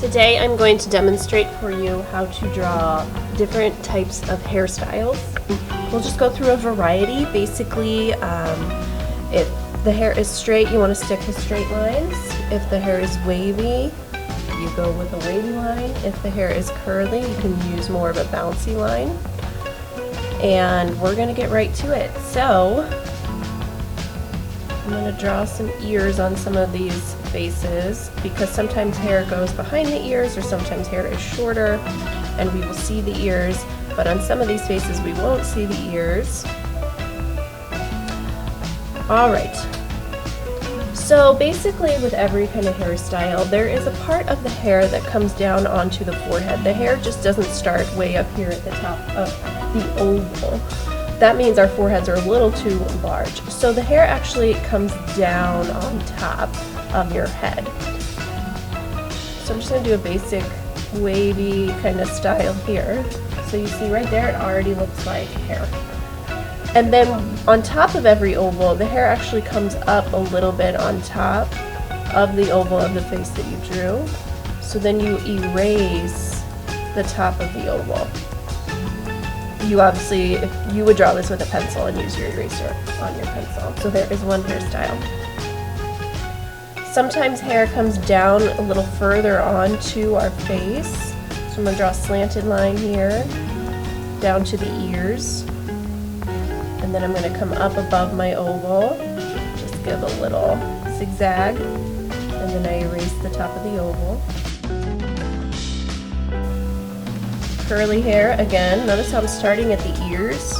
Today I'm going to demonstrate for you how to draw different types of hairstyles. We'll just go through a variety. Basically, if the hair is straight, you want to stick with straight lines. If the hair is wavy, you go with a wavy line. If the hair is curly, you can use more of a bouncy line. And we're going to get right to it. So, I'm going to draw some ears on some of these faces because sometimes hair goes behind the ears or sometimes hair is shorter and we will see the ears, but on some of these faces we won't see the ears. Alright, so basically with every kind of hairstyle there is a part of the hair that comes down onto the forehead. The hair just doesn't start way up here at the top of the oval. That means our foreheads are a little too large. So the hair actually comes down on top of your head. So I'm just going to do a basic wavy kind of style here. So you see right there it already looks like hair. And then on top of every oval, the hair actually comes up a little bit on top of the oval of the face that you drew. So then you erase the top of the oval. You obviously, if you would draw this with a pencil and use your eraser on your pencil. So there is one hairstyle. Sometimes hair comes down a little further onto our face. So I'm going to draw a slanted line here, down to the ears. And then I'm going to come up above my oval, just give a little zigzag, and then I erase the top of the oval. Curly hair again. Notice how I'm starting at the ears,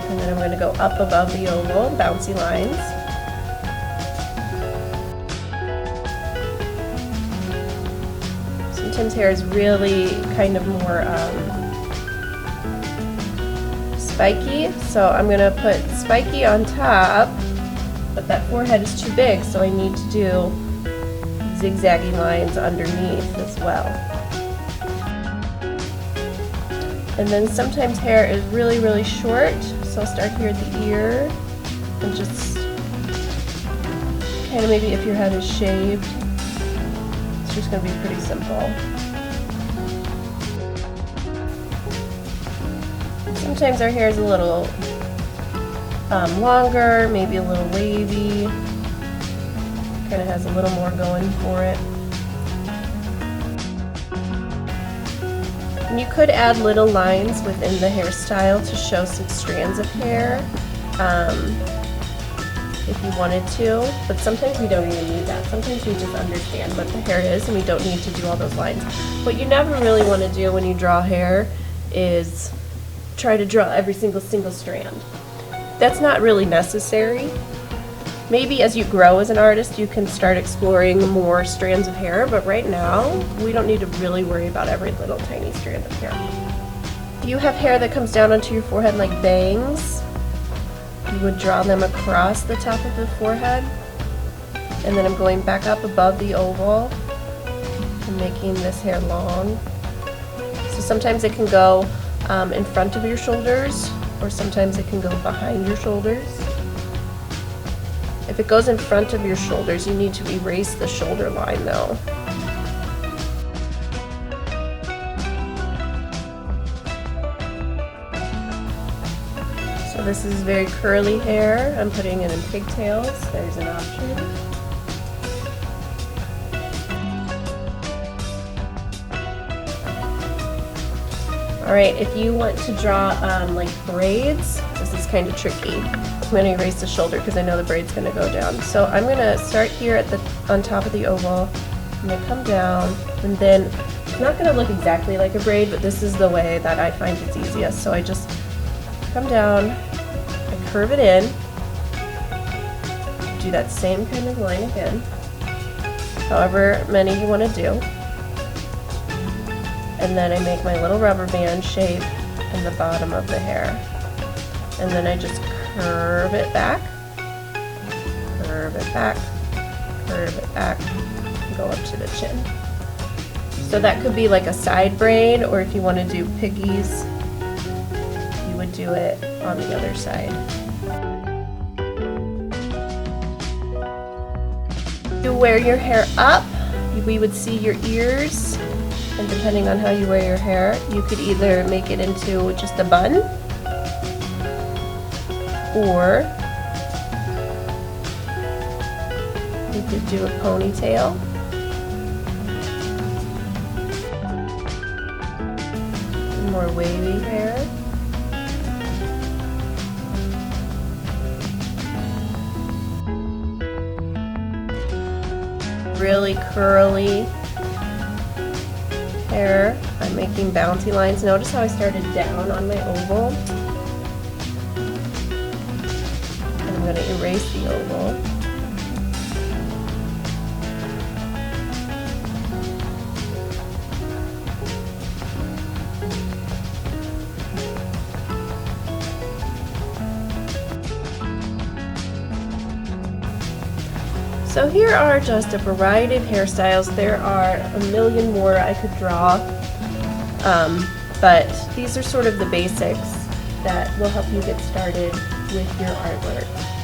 and then I'm going to go up above the oval, bouncy lines. Sometimes hair is really kind of more spiky, so I'm going to put spiky on top, but that forehead is too big, so I need to do zigzaggy lines underneath as well. And then sometimes hair is really, really short, so I'll start here at the ear and just kind of maybe if your head is shaved, it's just going to be pretty simple. Sometimes our hair is a little longer, maybe a little wavy, kind of has a little more going for it. And you could add little lines within the hairstyle to show some strands of hair if you wanted to, but sometimes we don't even need that. Sometimes we just understand what the hair is and we don't need to do all those lines. What you never really want to do when you draw hair is try to draw every single strand. That's not really necessary. Maybe as you grow as an artist you can start exploring more strands of hair, but right now we don't need to really worry about every little tiny strand of hair. If you have hair that comes down onto your forehead like bangs, you would draw them across the top of the forehead, and then I'm going back up above the oval and making this hair long. So sometimes it can go in front of your shoulders, or sometimes it can go behind your shoulders. If it goes in front of your shoulders, you need to erase the shoulder line though. So this is very curly hair. I'm putting it in pigtails. There's an option. Alright, if you want to draw like braids, this is kind of tricky. I'm going to erase the shoulder because I know the braid's going to go down. So I'm going to start here at on top of the oval. I'm going to come down, and then it's not going to look exactly like a braid, but this is the way that I find it's easiest. So I just come down, I curve it in, do that same kind of line again, however many you want to do. And then I make my little rubber band shape in the bottom of the hair. And then I just curve it back, curve it back, curve it back, and go up to the chin. So that could be like a side braid, or if you want to do piggies, you would do it on the other side. To wear your hair up, we would see your ears, and depending on how you wear your hair, you could either make it into just a bun, or you could do a ponytail. More wavy hair. Really curly hair. I'm making bouncy lines. Notice how I started down on my oval. And I'm going to erase the oval. So here are just a variety of hairstyles. There are a million more I could draw, but these are sort of the basics that will help you get started with your artwork.